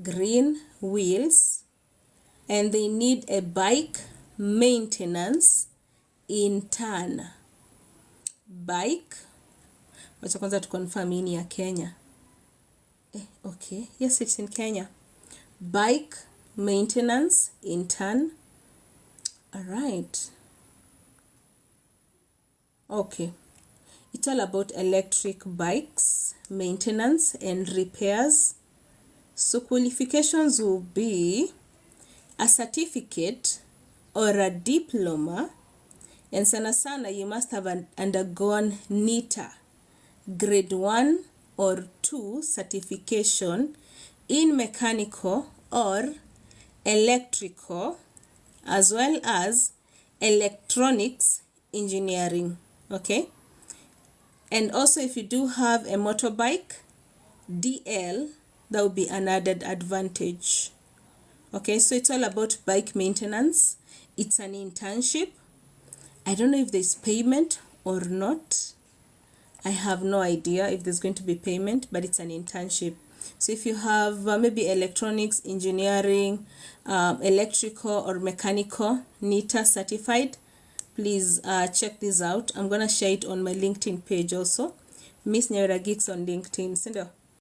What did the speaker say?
green wheels, and they need a bike maintenance intern. Bike, wacha kwanza to confirm hii ni ya Kenya. Okay, yes, it's in Kenya. Bike maintenance intern. All right. Okay, it's all about electric bikes maintenance and repairs. So qualifications will be a certificate or a diploma, and sana sana you must have undergone NITA grade 1 or 2 certification in mechanical or electrical as well as electronics engineering. Okay, and also if you do have a motorbike DL, that will be an added advantage. Okay, so it's all about bike maintenance. It's an internship. I don't know if there's payment or not. I have no idea if there's going to be payment, but it's an internship. So if you have maybe electronics engineering, electrical or mechanical NITA certified, please check this out. I'm gonna share it on my LinkedIn page also, Miss Nyawira Geeks on LinkedIn.